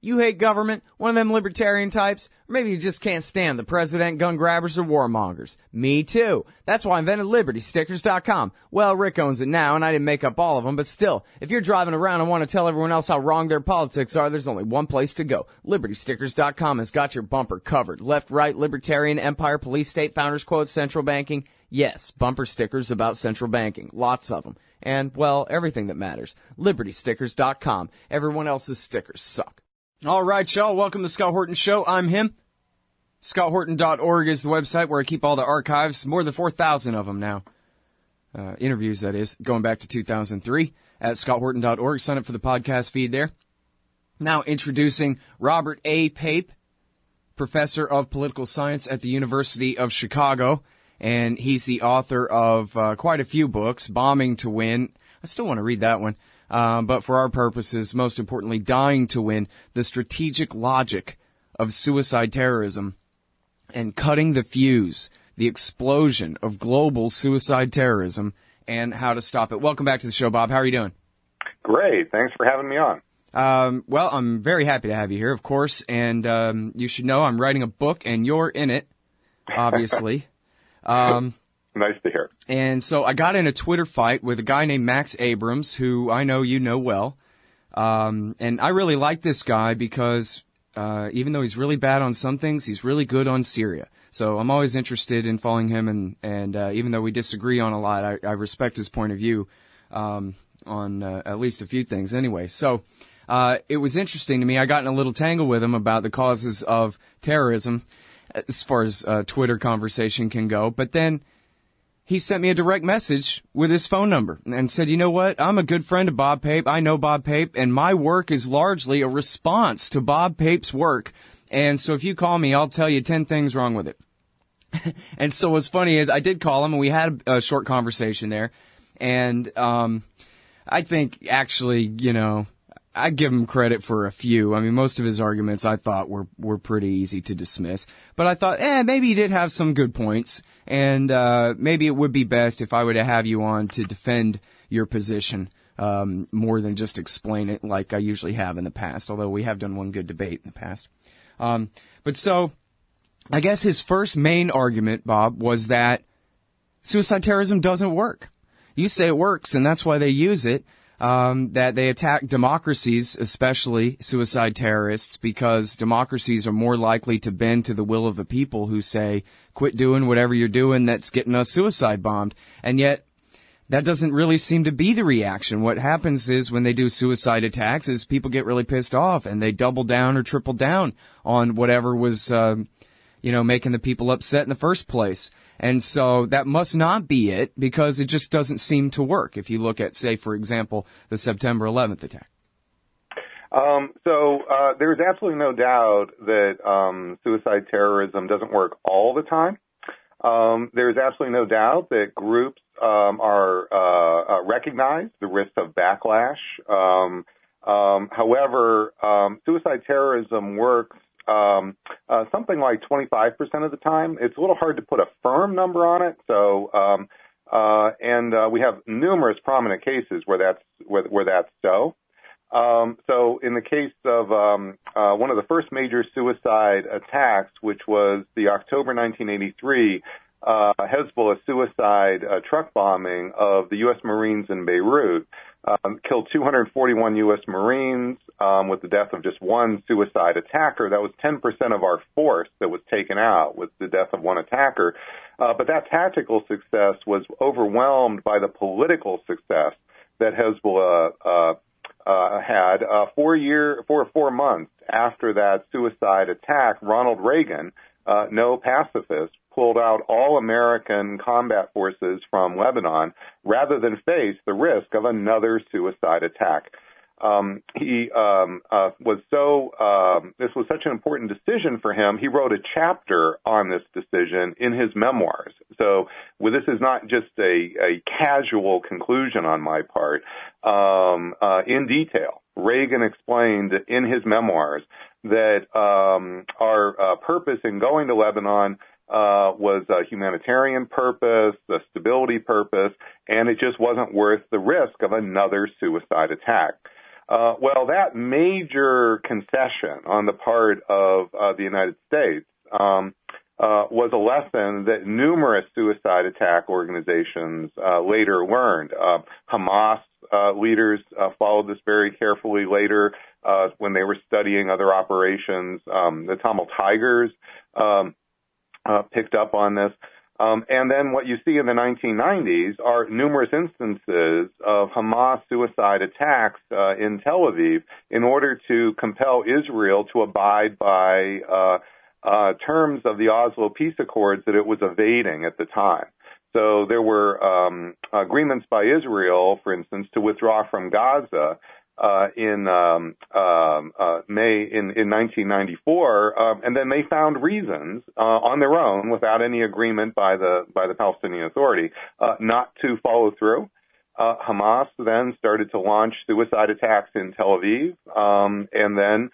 You hate government, one of them libertarian types, or maybe you just can't stand the president, gun grabbers, or warmongers. Me too. That's why I invented LibertyStickers.com. Well, Rick owns it now, and I didn't make up all of them, but still, if you're driving around and want to tell everyone else how wrong their politics are, there's only one place to go. LibertyStickers.com has got your bumper covered. Left, right, libertarian, empire, police, state, founders quotes, central banking. Yes, bumper stickers about central banking. Lots of them. And, well, everything that matters. LibertyStickers.com. Everyone else's stickers suck. All right, y'all. Welcome to the Scott Horton Show. I'm him. ScottHorton.org is the website where I keep all the archives. More than 4,000 of them now. Interviews, that is, going back to 2003 at ScottHorton.org. Sign up for the podcast feed there. Now introducing Robert A. Pape, professor of political science at the University of Chicago. And he's the author of quite a few books, Bombing to Win. I still want to read that one. But for our purposes, most importantly, Dying to Win, the strategic logic of suicide terrorism and cutting the fuse, the explosion of global suicide terrorism, and how to stop it. Welcome back to the show, Bob. How are you doing? Great. Thanks for having me on. Well, I'm very happy to have you here, of course. And you should know I'm writing a book, and you're in it, obviously. Nice to hear. And so I got in a Twitter fight with a guy named Max Abrams, who I know you know well. And I really like this guy because even though he's really bad on some things, he's really good on Syria. So I'm always interested in following him. And even though we disagree on a lot, I respect his point of view on at least a few things anyway. So it was interesting to me. I got in a little tangle with him about the causes of terrorism as far as Twitter conversation can go. But then he sent me a direct message with his phone number and said, you know what? I'm a good friend of Bob Pape. I know Bob Pape, and my work is largely a response to Bob Pape's work. And so if you call me, I'll tell you 10 things wrong with it. And so what's funny is I did call him, and we had a short conversation there. And I think actually, you know, I give him credit for a few. I mean, most of his arguments I thought were pretty easy to dismiss. But I thought, maybe he did have some good points. And maybe it would be best if I were to have you on to defend your position more than just explain it like I usually have in the past, although we have done one good debate in the past. But so I guess his first main argument, Bob, was that suicide terrorism doesn't work. You say it works, and that's why they use it. That they attack democracies, especially suicide terrorists, because democracies are more likely to bend to the will of the people who say, quit doing whatever you're doing that's getting us suicide bombed. And yet, that doesn't really seem to be the reaction. What happens is when they do suicide attacks is people get really pissed off and they double down or triple down on whatever was, making the people upset in the first place. And so that must not be it, because it just doesn't seem to work if you look at, say, for example, the September 11th attack. There's absolutely no doubt that suicide terrorism doesn't work all the time. There's absolutely no doubt that groups recognize the risk of backlash. However, suicide terrorism works something like 25% of the time. It's a little hard to put a firm number on it. So, we have numerous prominent cases where that's so. So in the case of one of the first major suicide attacks, which was the October 1983 Hezbollah suicide truck bombing of the U.S. Marines in Beirut, killed 241 U.S. Marines with the death of just one suicide attacker. That was 10% of our force that was taken out with the death of one attacker. But that tactical success was overwhelmed by the political success that Hezbollah had. 4 months after that suicide attack, Ronald Reagan, no pacifist, pulled out all American combat forces from Lebanon rather than face the risk of another suicide attack. This was such an important decision for him, he wrote a chapter on this decision in his memoirs. So this is not just a casual conclusion on my part. In detail, Reagan explained in his memoirs that our purpose in going to Lebanon was a humanitarian purpose, a stability purpose, and it just wasn't worth the risk of another suicide attack. Well, that major concession on the part of the United States was a lesson that numerous suicide attack organizations later learned. Hamas leaders followed this very carefully later when they were studying other operations. The Tamil Tigers picked up on this. And then what you see in the 1990s are numerous instances of Hamas suicide attacks in Tel Aviv in order to compel Israel to abide by terms of the Oslo Peace Accords that it was evading at the time. So there were agreements by Israel, for instance, to withdraw from Gaza in May in 1994, and then they found reasons on their own, without any agreement by the Palestinian Authority, not to follow through. Hamas then started to launch suicide attacks in Tel Aviv, and then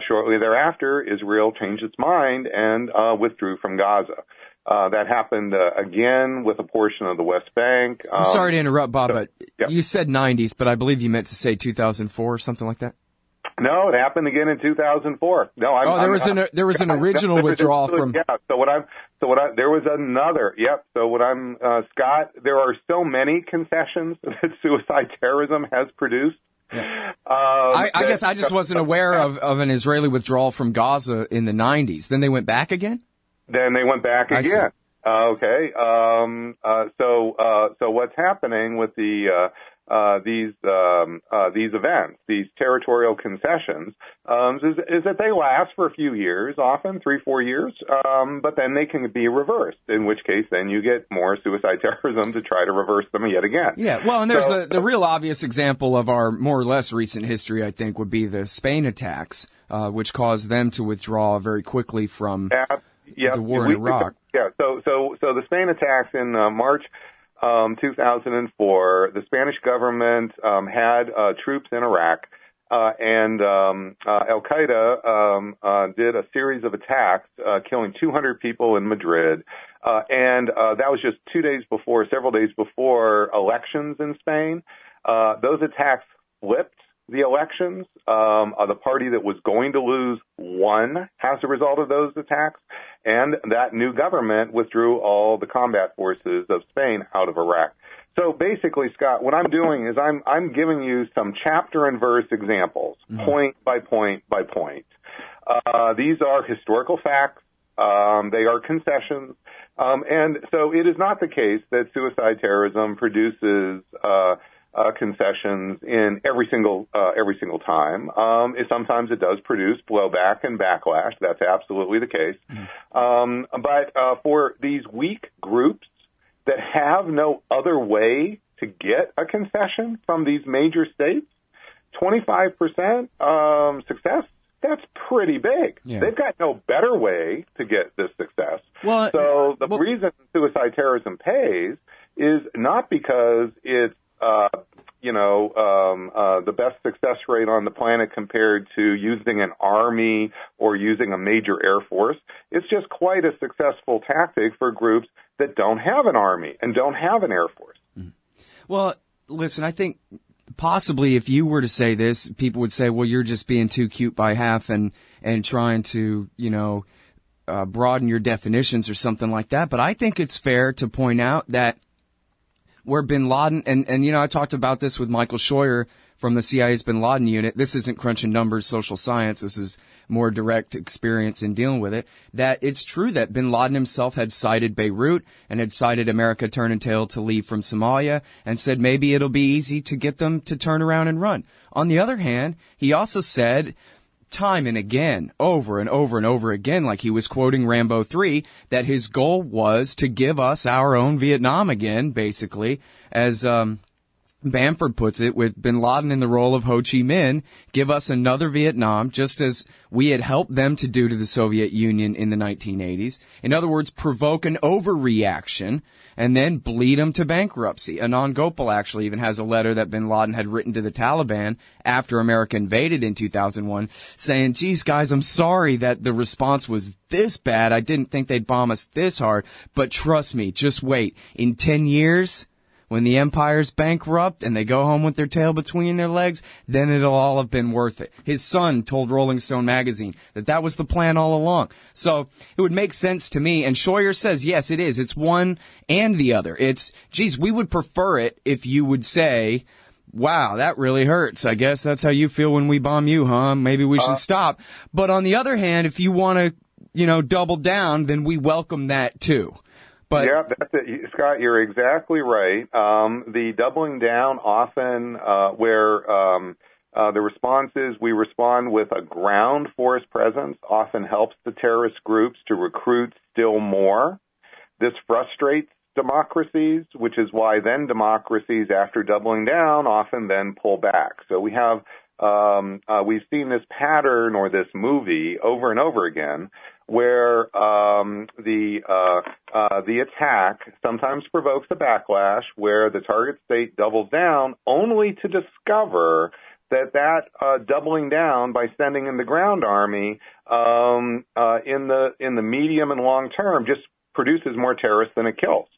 shortly thereafter, Israel changed its mind and withdrew from Gaza. That happened again with a portion of the West Bank. I'm sorry to interrupt, Bob, but yeah. You said 90s, but I believe you meant to say 2004 or something like that? No, it happened again in 2004. No, there was an original withdrawal from. Yeah. There was another. Yep. So what I'm Scott. There are so many concessions that suicide terrorism has produced. Yeah. I guess I just wasn't aware of an Israeli withdrawal from Gaza in the 90s. Then they went back again? Then they went back again. Okay. So what's happening with these events, these territorial concessions, is that they last for a few years, often 3-4 years, but then they can be reversed, in which case then you get more suicide terrorism to try to reverse them yet again. Yeah, well, and there's the real obvious example of our more or less recent history, I think, would be the Spain attacks, which caused them to withdraw very quickly from the war in Iraq. Yeah, so the Spain attacks in March 2004, the Spanish government had troops in Iraq, and Al-Qaeda did a series of attacks, killing 200 people in Madrid, and that was just several days before elections in Spain. Those attacks flipped the elections. The party that was going to lose won as a result of those attacks, and that new government withdrew all the combat forces of Spain out of Iraq. So basically, Scott, what I'm doing is I'm giving you some chapter and verse examples, point by point by point. These are historical facts. They are concessions. And so it is not the case that suicide terrorism produces concessions in every single time. Sometimes it does produce blowback and backlash. That's absolutely the case. But for these weak groups that have no other way to get a concession from these major states, 25% success, that's pretty big. Yeah. They've got no better way to get this success. So the reason suicide terrorism pays is not because it's the best success rate on the planet compared to using an army or using a major air force. It's just quite a successful tactic for groups that don't have an army and don't have an air force. Well, listen, I think possibly if you were to say this, people would say, well, you're just being too cute by half and trying to, broaden your definitions or something like that. But I think it's fair to point out that where bin Laden, and I talked about this with Michael Scheuer from the CIA's bin Laden unit. This isn't crunching numbers, social science. This is more direct experience in dealing with it. That it's true that bin Laden himself had cited Beirut and had cited America turning tail to leave from Somalia and said maybe it'll be easy to get them to turn around and run. On the other hand, he also said time and again, over and over and over again, like he was quoting Rambo 3, that his goal was to give us our own Vietnam again, basically, as Bamford puts it, with bin Laden in the role of Ho Chi Minh, give us another Vietnam, just as we had helped them to do to the Soviet Union in the 1980s. In other words, provoke an overreaction and then bleed them to bankruptcy. Anand Gopal actually even has a letter that bin Laden had written to the Taliban after America invaded in 2001 saying, geez, guys, I'm sorry that the response was this bad. I didn't think they'd bomb us this hard, but trust me, just wait. In 10 years, when the empire's bankrupt and they go home with their tail between their legs, then it'll all have been worth it. His son told Rolling Stone magazine that was the plan all along. So it would make sense to me. And Scheuer says, yes, it is. It's one and the other. It's, geez, we would prefer it if you would say, wow, that really hurts. I guess that's how you feel when we bomb you, huh? Maybe we should stop. But on the other hand, if you want to, double down, then we welcome that too. But yeah, that's it. Scott, you're exactly right. The doubling down often where the response is we respond with a ground force presence often helps the terrorist groups to recruit still more. This frustrates democracies, which is why then democracies, after doubling down, often then pull back. So we have we've seen this pattern or this movie over and over again, where the attack sometimes provokes a backlash, where the target state doubles down, only to discover that doubling down by sending in the ground army in the medium and long term just produces more terrorists than it kills.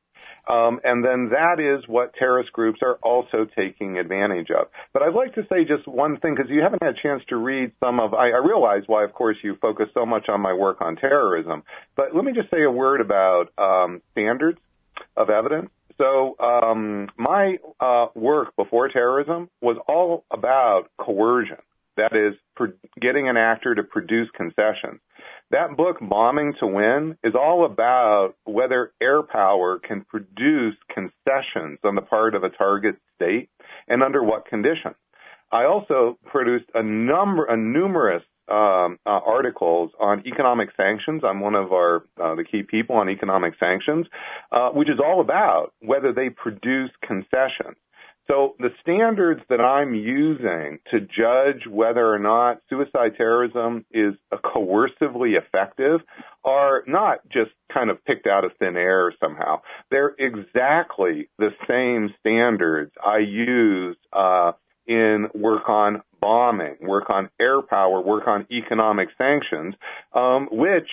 And then that is what terrorist groups are also taking advantage of. But I'd like to say just one thing, because you haven't had a chance to read some of, I realize why, of course, you focus so much on my work on terrorism. But let me just say a word about standards of evidence. So my work before terrorism was all about coercion. That is, getting an actor to produce concessions. That book, Bombing to Win, is all about whether air power can produce concessions on the part of a target state and under what conditions. I also produced numerous articles on economic sanctions. I'm one of the key people on economic sanctions, which is all about whether they produce concessions. So the standards that I'm using to judge whether or not suicide terrorism is coercively effective are not just kind of picked out of thin air somehow. They're exactly the same standards I use in work on bombing, work on air power, work on economic sanctions, which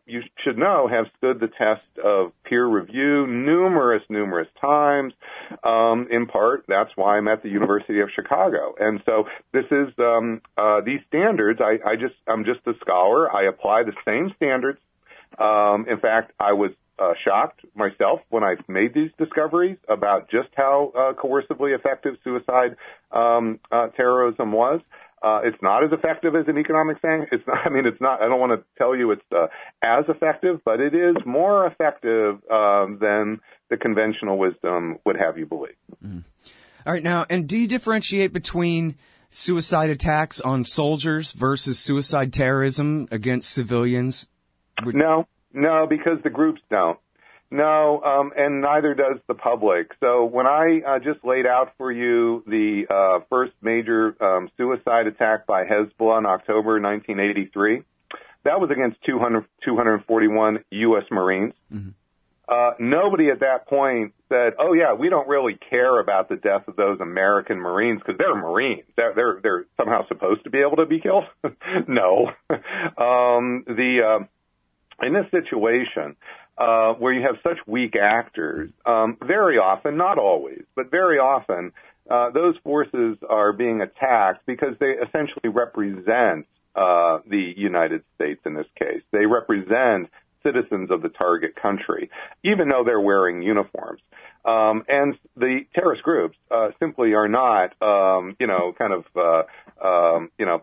you should know have stood the test of peer review numerous times. In part, that's why I'm at the University of Chicago. And so this is these standards. I'm just a scholar. I apply the same standards. In fact, I was shocked myself when I made these discoveries about just how coercively effective suicide terrorism was. It's not as effective as an economic sanction. It's not. I mean, it's not. I don't want to tell you it's as effective, but it is more effective than the conventional wisdom would have you believe. Mm. All right, now, and do you differentiate between suicide attacks on soldiers versus suicide terrorism against civilians? No, because the groups don't. No, and neither does the public. So when I just laid out for you the first major suicide attack by Hezbollah in October 1983, that was against 241 U.S. Marines. Mm-hmm. Nobody at that point said, "Oh yeah, we don't really care about the death of those American Marines because they're Marines. They're somehow supposed to be able to be killed." No, in this situation, where you have such weak actors, very often, not always, but very often, those forces are being attacked because they essentially represent the United States in this case. They represent citizens of the target country, even though they're wearing uniforms. And the terrorist groups simply are not,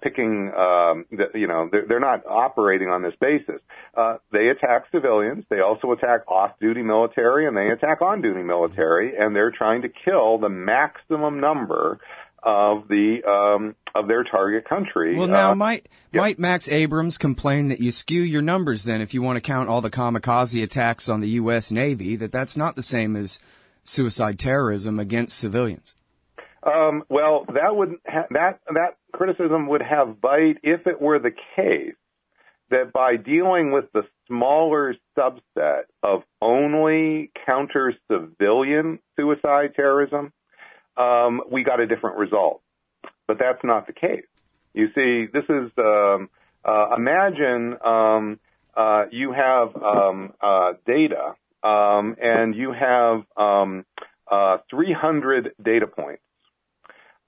picking, they're not operating on this basis. They attack civilians. They also attack off-duty military, and they attack on-duty military, and they're trying to kill the maximum number of their target country. Well, now, might Max Abrams complain that you skew your numbers then if you want to count all the kamikaze attacks on the U.S. Navy, that's not the same as suicide terrorism against civilians? Well, that criticism would have bite if it were the case that by dealing with the smaller subset of only counter-civilian suicide terrorism, we got a different result. But that's not the case. You see, this is, imagine you have data and you have 300 data points.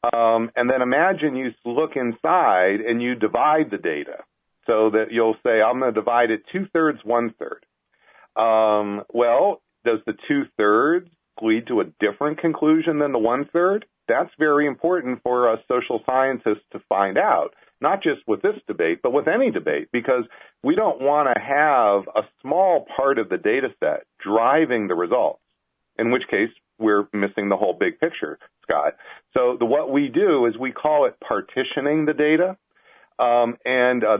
And then imagine you look inside and you divide the data so that you'll say, I'm going to divide it 2/3, 1/3. Well, does the 2/3 lead to a different conclusion than the 1/3? That's very important for us social scientists to find out, not just with this debate, but with any debate, because we don't want to have a small part of the data set driving the results, in which case we're missing the whole big picture, Scott. So what we do is we call it partitioning the data.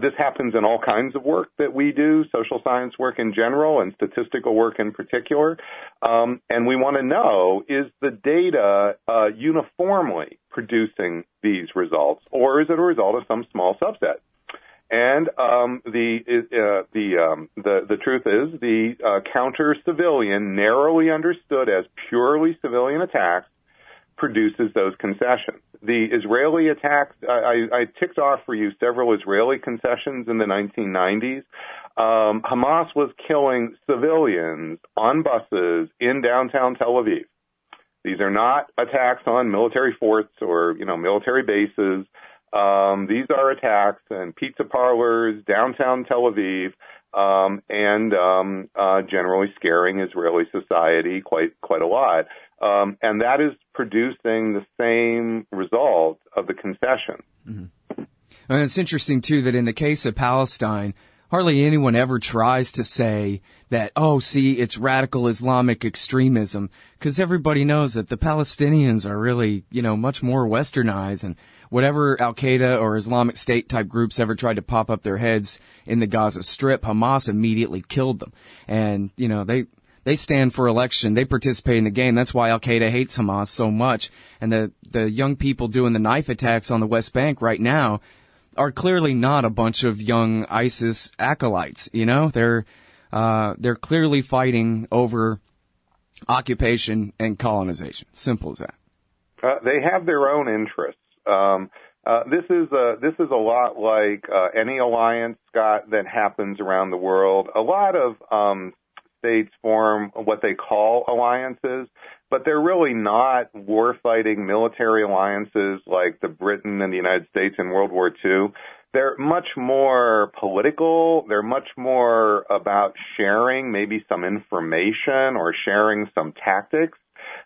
This happens in all kinds of work that we do, social science work in general and statistical work in particular. And we want to know, is the data uniformly producing these results, or is it a result of some small subset? And the truth is, the counter-civilian, narrowly understood as purely civilian attacks, produces those concessions. The Israeli attacks, I ticked off for you several Israeli concessions in the 1990s. Hamas was killing civilians on buses in downtown Tel Aviv. These are not attacks on military forts or, military bases. These are attacks in pizza parlors, downtown Tel Aviv, and generally scaring Israeli society quite a lot. And that is producing the same result of the concession. Mm-hmm. And it's interesting, too, that in the case of Palestine, hardly anyone ever tries to say that, it's radical Islamic extremism, because everybody knows that the Palestinians are really, much more westernized, and whatever Al-Qaeda or Islamic State type groups ever tried to pop up their heads in the Gaza Strip, Hamas immediately killed them. And, they stand for election. They participate in the game. That's why Al-Qaeda hates Hamas so much. And the young people doing the knife attacks on the West Bank right now are clearly not a bunch of young ISIS acolytes. They're clearly fighting over occupation and colonization. Simple as that. They have their own interests. This is a lot like any alliance, Scott, that happens around the world. A lot of states form what they call alliances, but they're really not war-fighting military alliances like the Britain and the United States in World War II. They're much more political. They're much more about sharing maybe some information or sharing some tactics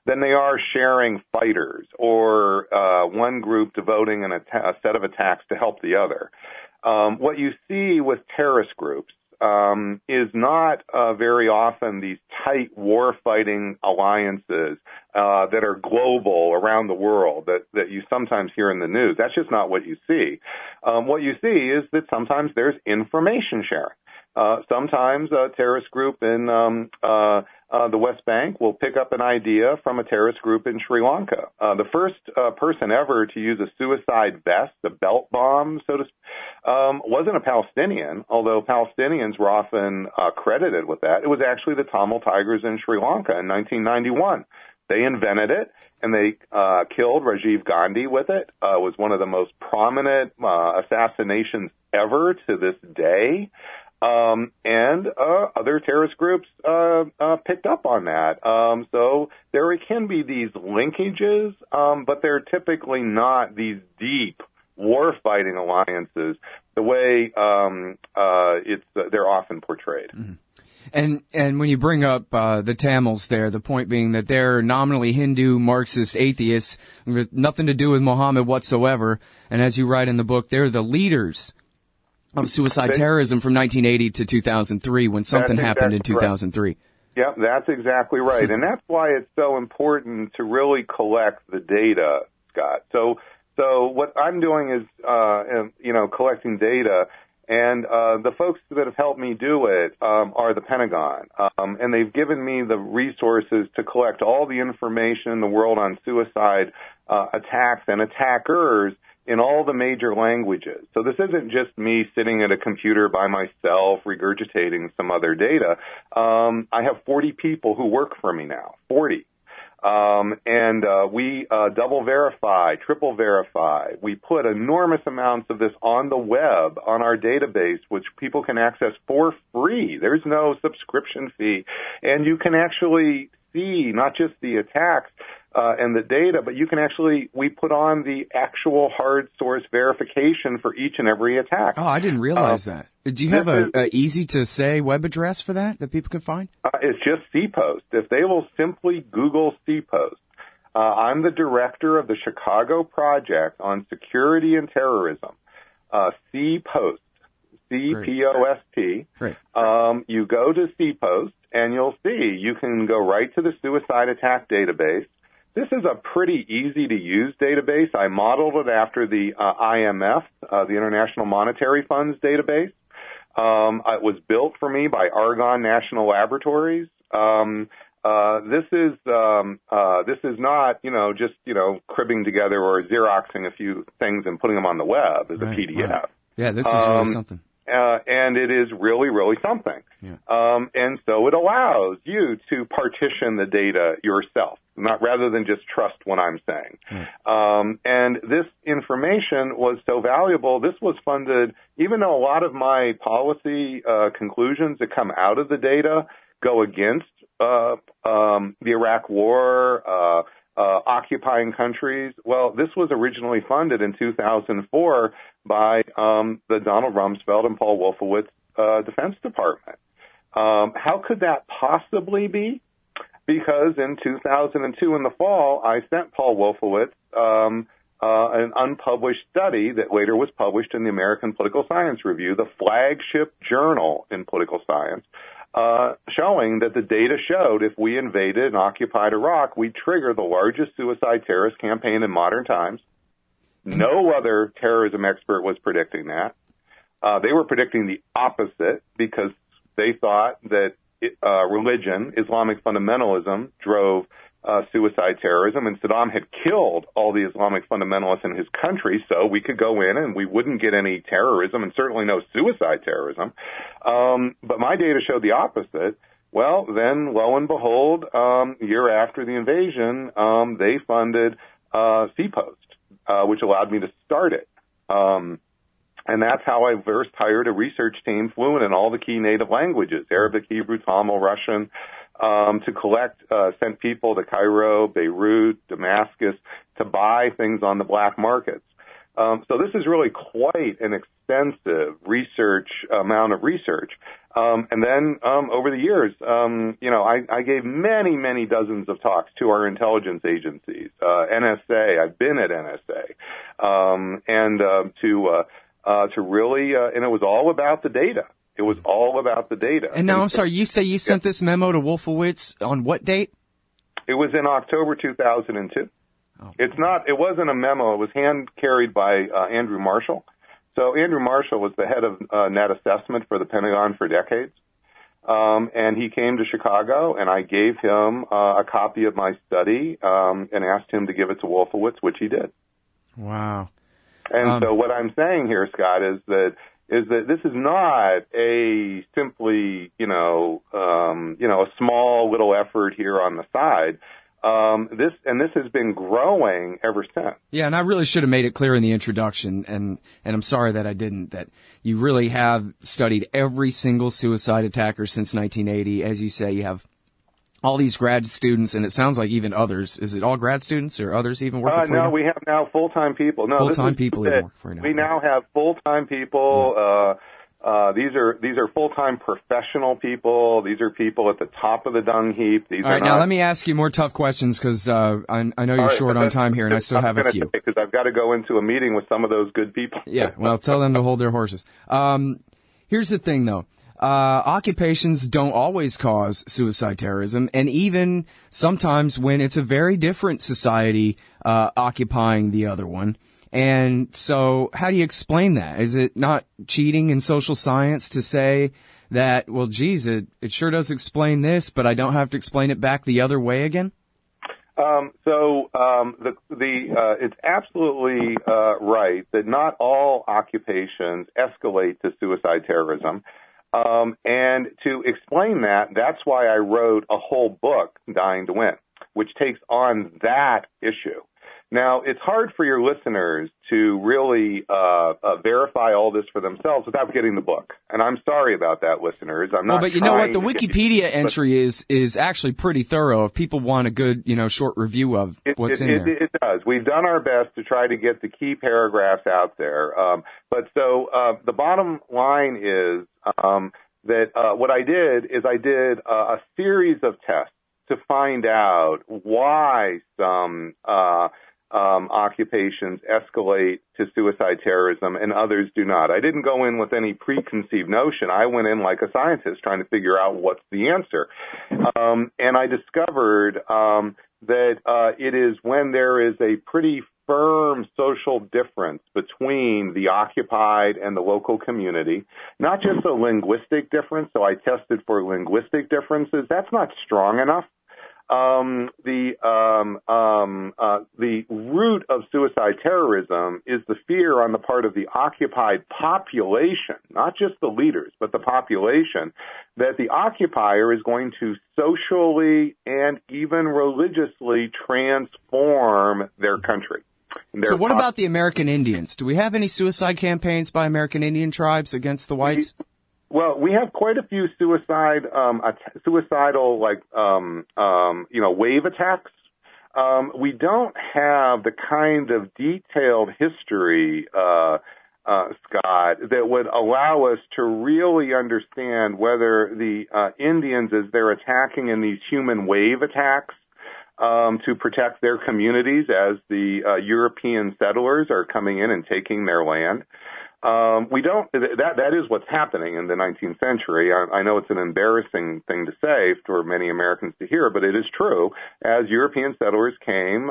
than they are sharing fighters or one group devoting a set of attacks to help the other. What you see with terrorist groups is not very often these tight war-fighting alliances that are global around the world that you sometimes hear in the news. That's just not what you see. What you see is that sometimes there's information sharing. Sometimes a terrorist group in the West Bank will pick up an idea from a terrorist group in Sri Lanka. The first person ever to use a suicide vest, a belt bomb, so to speak, wasn't a Palestinian, although Palestinians were often credited with that. It was actually the Tamil Tigers in Sri Lanka in 1991. They invented it, and they killed Rajiv Gandhi with it. It was one of the most prominent assassinations ever to this day. And other terrorist groups picked up on that. So there can be these linkages, but they're typically not these deep war-fighting alliances the way they're often portrayed. Mm-hmm. And when you bring up the Tamils there, the point being that they're nominally Hindu, Marxist, atheists, with nothing to do with Muhammad whatsoever. And as you write in the book, they're the leaders of suicide terrorism from 1980 to 2003 when something happened in 2003. Right. Yeah, that's exactly right. And that's why it's so important to really collect the data, Scott. So what I'm doing is, collecting data, and the folks that have helped me do it are the Pentagon. And they've given me the resources to collect all the information in the world on suicide attacks and attackers in all the major languages. So this isn't just me sitting at a computer by myself regurgitating some other data. I have 40 people who work for me now, 40. And we double verify, triple verify. We put enormous amounts of this on the web, on our database, which people can access for free. There's no subscription fee. And you can actually see not just the attacks and the data, but we put on the actual hard source verification for each and every attack. Oh, I didn't realize that. Do you have a easy to say web address for that people can find? It's just CPOST. If they will simply Google CPOST, I'm the director of the Chicago Project on Security and Terrorism. CPOST, CPOST. Great. You go to CPOST, and you'll see you can go right to the suicide attack database. This is a pretty easy-to-use database. I modeled it after the IMF, the International Monetary Fund's database. It was built for me by Argonne National Laboratories. This is not, just, cribbing together or Xeroxing a few things and putting them on the web as a PDF. Right. Yeah, this is really something. And it is really, really something. Yeah. And so it allows you to partition the data yourself, rather than just trust what I'm saying. Right. And this information was so valuable. This was funded, even though a lot of my policy conclusions that come out of the data go against the Iraq War, occupying countries. Well, this was originally funded in 2004 by the Donald Rumsfeld and Paul Wolfowitz Defense Department. How could that possibly be? Because in 2002 in the fall, I sent Paul Wolfowitz an unpublished study that later was published in the American Political Science Review, the flagship journal in political science, showing that the data showed if we invaded and occupied Iraq, we'd trigger the largest suicide terrorist campaign in modern times. No other terrorism expert was predicting that. They were predicting the opposite because they thought that religion, Islamic fundamentalism, drove suicide terrorism, and Saddam had killed all the Islamic fundamentalists in his country, so we could go in and we wouldn't get any terrorism and certainly no suicide terrorism. But my data showed the opposite. Well, then, lo and behold, year after the invasion, they funded CPOST, which allowed me to start it. And that's how I first hired a research team fluent in all the key native languages, Arabic, Hebrew, Tamil, Russian, to collect, sent people to Cairo, Beirut, Damascus to buy things on the black markets. So this is really quite an extensive amount of research. And then over the years, I gave many, many dozens of talks to our intelligence agencies, NSA. I've been at NSA, to really, and it was all about the data. It was all about the data. And now, I'm sorry, you say you sent this memo to Wolfowitz on what date? It was in October 2002. Oh. It wasn't a memo. It was hand carried by Andrew Marshall. So Andrew Marshall was the head of net assessment for the Pentagon for decades. And he came to Chicago, and I gave him a copy of my study and asked him to give it to Wolfowitz, which he did. Wow. And so what I'm saying here, Scott, is that this is not a simply, a small little effort here on the side. This has been growing ever since. Yeah, and I really should have made it clear in the introduction, and I'm sorry that I didn't, that you really have studied every single suicide attacker since 1980. As you say, you have all these grad students, and it sounds like even others. Is it all grad students or others even working for you? No, we have now full-time people. No, full-time people even work for you now. We now have full-time people. Yeah. These are full-time professional people. These are people at the top of the dung heap. All right, now let me ask you more tough questions because I know you're short on time here, and I still have a few. Because I've got to go into a meeting with some of those good people. Yeah, well, tell them to hold their horses. Here's the thing, though. Occupations don't always cause suicide terrorism, and even sometimes when it's a very different society occupying the other one. And so how do you explain that? Is it not cheating in social science to say that, well, geez, it sure does explain this, but I don't have to explain it back the other way again? It's absolutely right that not all occupations escalate to suicide terrorism. And to explain that, that's why I wrote a whole book, Dying to Win, which takes on that issue. Now, it's hard for your listeners to really verify all this for themselves without getting the book. And I'm sorry about that, listeners. I'm not. Well, but you know what? The Wikipedia entry is actually pretty thorough. If people want a good, short review of what's in there. It does. We've done our best to try to get the key paragraphs out there. But the bottom line is that what I did is I did a series of tests to find out why some occupations escalate to suicide terrorism and others do not. I didn't go in with any preconceived notion. I went in like a scientist trying to figure out what's the answer. And I discovered that it is when there is a pretty firm social difference between the occupied and the local community, not just a linguistic difference. So I tested for linguistic differences. That's not strong enough. The root of suicide terrorism is the fear on the part of the occupied population, not just the leaders, but the population, that the occupier is going to socially and even religiously transform their country. So what about the American Indians? Do we have any suicide campaigns by American Indian tribes against the whites? Well, we have quite a few suicidal, wave attacks. We don't have the kind of detailed history, Scott, that would allow us to really understand whether the Indians, as they're attacking in these human wave attacks, to protect their communities as the European settlers are coming in and taking their land. That is what's happening in the 19th century. I know it's an embarrassing thing to say for many Americans to hear, but it is true. As European settlers came,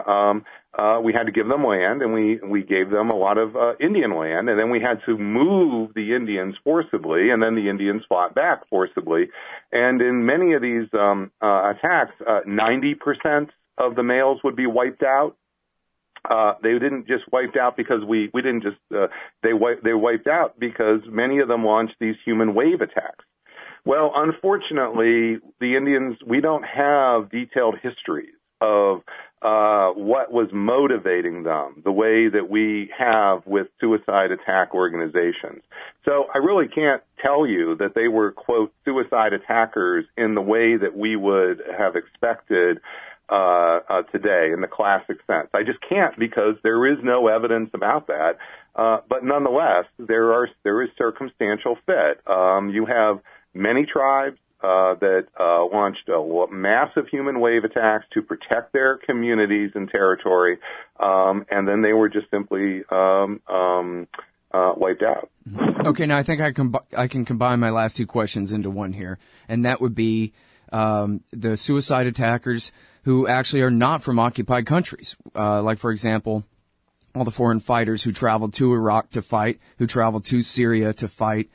we had to give them land, and we gave them a lot of Indian land, and then we had to move the Indians forcibly, and then the Indians fought back forcibly. And in many of these attacks, 90% of the males would be wiped out. They didn't just wiped out because we didn't just they wiped out because many of them launched these human wave attacks. Well, unfortunately, the Indians, we don't have detailed histories of what was motivating them the way that we have with suicide attack organizations. So I really can't tell you that they were, quote, suicide attackers in the way that we would have expected today in the classic sense. I just can't because there is no evidence about that. But nonetheless, there is circumstantial fit. You have many tribes that launched massive human wave attacks to protect their communities and territory, and then they were just simply wiped out. Okay, now I think I can combine my last two questions into one here, and that would be the suicide attackers who actually are not from occupied countries, like, for example, all the foreign fighters who traveled to Iraq to fight, who traveled to Syria to fight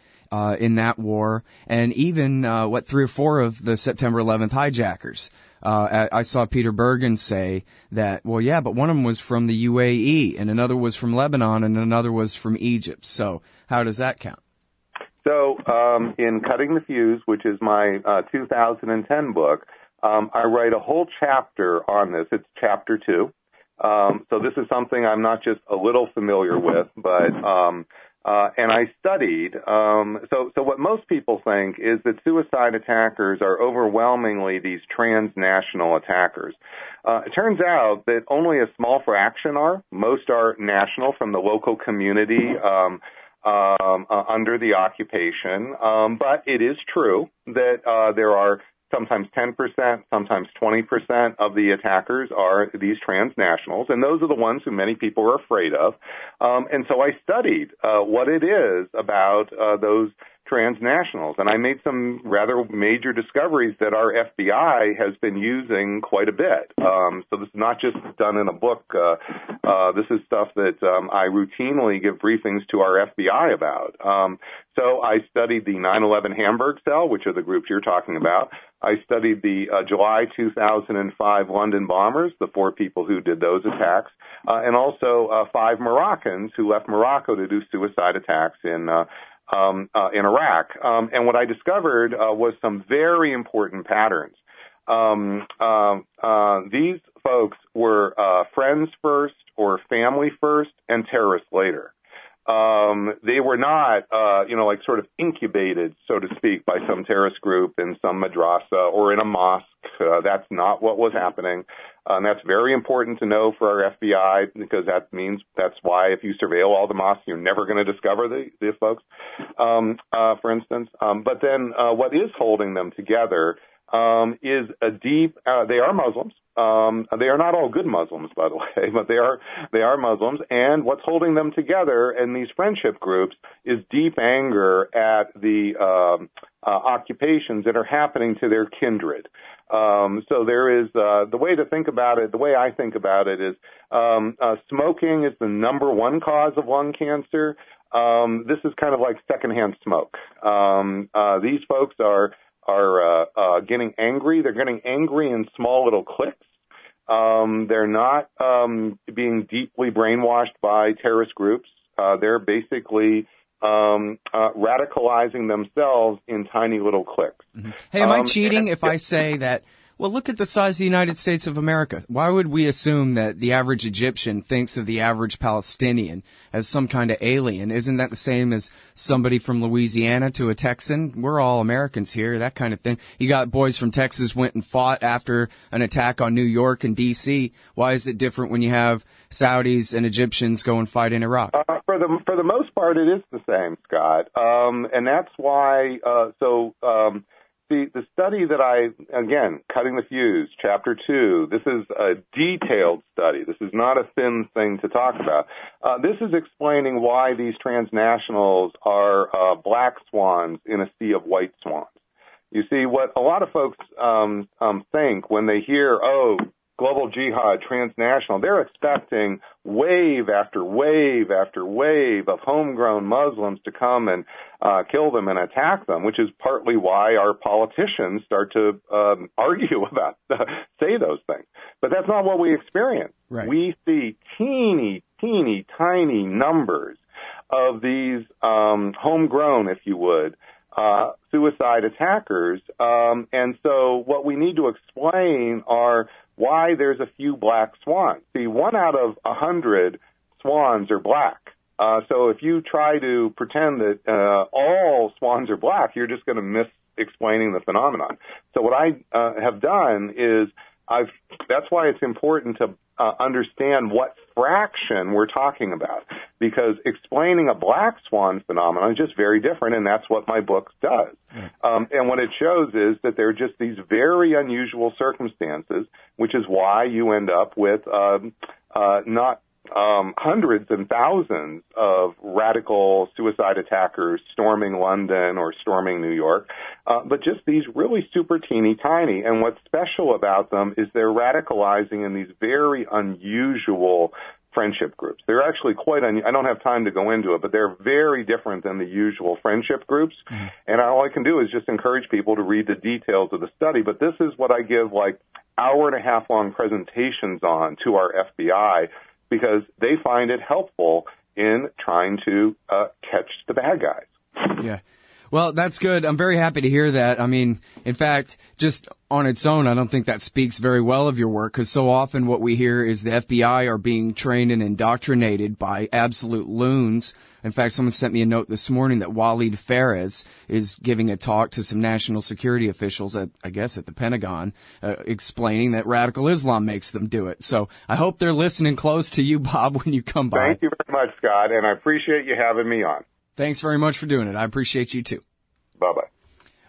in that war, and even 3 or 4 of the September 11th hijackers. I saw Peter Bergen say that, well, yeah, but one of them was from the UAE, and another was from Lebanon, and another was from Egypt. So how does that count? So in Cutting the Fuse, which is my 2010 book, I write a whole chapter on this. It's chapter 2. So this is something I'm not just a little familiar with, but and I studied. So what most people think is that suicide attackers are overwhelmingly these transnational attackers. It turns out that only a small fraction are. Most are national from the local community under the occupation. But it is true that there are sometimes 10%, sometimes 20% of the attackers are these transnationals, and those are the ones who many people are afraid of. And so I studied what it is about those transnationals, and I made some rather major discoveries that our FBI has been using quite a bit. So this is not just done in a book. This is stuff that I routinely give briefings to our FBI about. So I studied the 9/11 Hamburg cell, which are the groups you're talking about. I studied the July 2005 London bombers, the 4 people who did those attacks, and also 5 Moroccans who left Morocco to do suicide attacks in Iraq. And what I discovered was some very important patterns. These folks were friends first or family first and terrorists later. They were not, like sort of incubated, so to speak, by some terrorist group in some madrasa or in a mosque. That's not what was happening. And that's very important to know for our FBI, because that's why if you surveil all the mosques, you're never going to discover the folks, for instance. But then what is holding them together is a deep, they are Muslims. They are not all good Muslims, by the way, but they are Muslims. And what's holding them together in these friendship groups is deep anger at the occupations that are happening to their kindred. So there is the way to think about it. The way I think about it is smoking is the number one cause of lung cancer. This is kind of like secondhand smoke. These folks are getting angry. They're getting angry in small little cliques. They're not being deeply brainwashed by terrorist groups. They're basically radicalizing themselves in tiny little cliques. Mm-hmm. Hey, am I cheating if I say that, well, look at the size of the United States of America. Why would we assume that the average Egyptian thinks of the average Palestinian as some kind of alien? Isn't that the same as somebody from Louisiana to a Texan? We're all Americans here, that kind of thing. You got boys from Texas went and fought after an attack on New York and D.C. Why is it different when you have Saudis and Egyptians go and fight in Iraq? For the most part, it is the same, Scott. And that's why, the study that again, Cutting the Fuse, Chapter 2, this is a detailed study. This is not a thin thing to talk about. This is explaining why these transnationals are black swans in a sea of white swans. You see, what a lot of folks think when they hear, global jihad, transnational, they're expecting wave after wave after wave of homegrown Muslims to come and kill them and attack them, which is partly why our politicians start to argue about, say those things. But that's not what we experience. Right. We see teeny, tiny numbers of these homegrown, if you would, suicide attackers. And so what we need to explain are why there's a few black swans. See, 1 out of 100 swans are black. So if you try to pretend that all swans are black, you're just going to miss explaining the phenomenon. So what I have done is that's why it's important to understand what fraction we're talking about, because explaining a black swan phenomenon is just very different, and that's what my book does. And what it shows is that there are just these very unusual circumstances, which is why you end up with not hundreds and thousands of radical suicide attackers storming London or storming New York, but just these really super teeny tiny. And what's special about them is they're radicalizing in these very unusual friendship groups. They're actually quite I don't have time to go into it, but they're very different than the usual friendship groups. Mm-hmm. And all I can do is just encourage people to read the details of the study. But this is what I give like hour-and-a-half-long presentations on to our FBI, because they find it helpful in trying to catch the bad guys. Yeah. Well, that's good. I'm very happy to hear that. I mean, in fact, just on its own, I don't think that speaks very well of your work, because so often what we hear is the FBI are being trained and indoctrinated by absolute loons. In fact, someone sent me a note this morning that Waleed Fares is giving a talk to some national security officials at the Pentagon, explaining that radical Islam makes them do it. So I hope they're listening close to you, Bob, when you come by. Thank you very much, Scott, and I appreciate you having me on. Thanks very much for doing it. I appreciate you too. Bye-bye.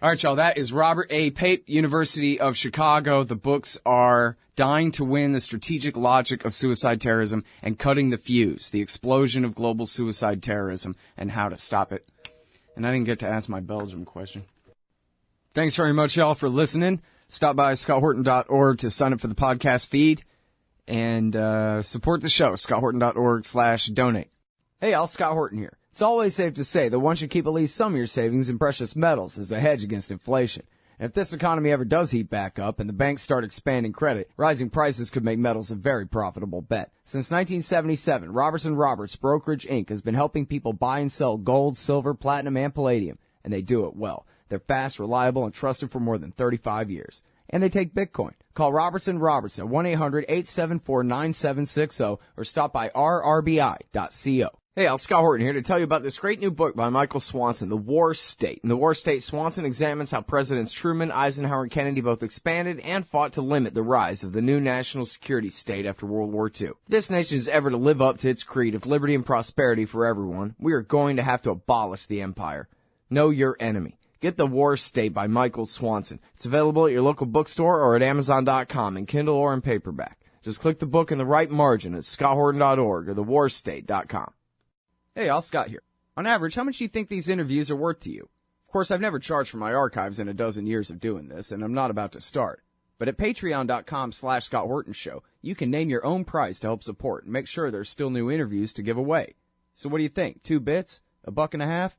All right, y'all. That is Robert A. Pape, University of Chicago. The books are Dying to Win, The Strategic Logic of Suicide Terrorism, and Cutting the Fuse, The Explosion of Global Suicide Terrorism and How to Stop It. And I didn't get to ask my Belgium question. Thanks very much, y'all, for listening. Stop by scotthorton.org to sign up for the podcast feed and support the show, scotthorton.org/donate. Hey, y'all, Scott Horton here. It's always safe to say that one should keep at least some of your savings in precious metals as a hedge against inflation. And if this economy ever does heat back up and the banks start expanding credit, rising prices could make metals a very profitable bet. Since 1977, Robertson Roberts Brokerage Inc. has been helping people buy and sell gold, silver, platinum, and palladium, and they do it well. They're fast, reliable, and trusted for more than 35 years. And they take Bitcoin. Call Robertson Robertson at 1-800-874-9760 or stop by rrbi.co. Hey, Scott Horton here to tell you about this great new book by Michael Swanson, The War State. In The War State, Swanson examines how Presidents Truman, Eisenhower, and Kennedy both expanded and fought to limit the rise of the new national security state after World War II. If this nation is ever to live up to its creed of liberty and prosperity for everyone, we are going to have to abolish the empire. Know your enemy. Get The War State by Michael Swanson. It's available at your local bookstore or at Amazon.com in Kindle or in paperback. Just click the book in the right margin at scotthorton.org or thewarstate.com. Hey, Scott here. On average, how much do you think these interviews are worth to you? Of course, I've never charged for my archives in a dozen years of doing this, and I'm not about to start. But at patreon.com/Scott Horton Show, you can name your own price to help support and make sure there's still new interviews to give away. So what do you think? 2 bits? $1.50?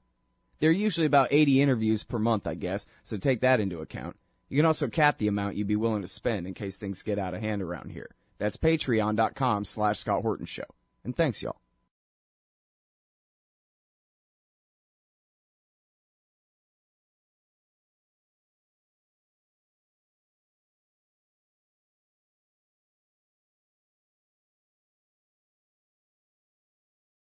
There are usually about 80 interviews per month, I guess, so take that into account. You can also cap the amount you'd be willing to spend in case things get out of hand around here. That's patreon.com/Scott Horton Show. And thanks, y'all.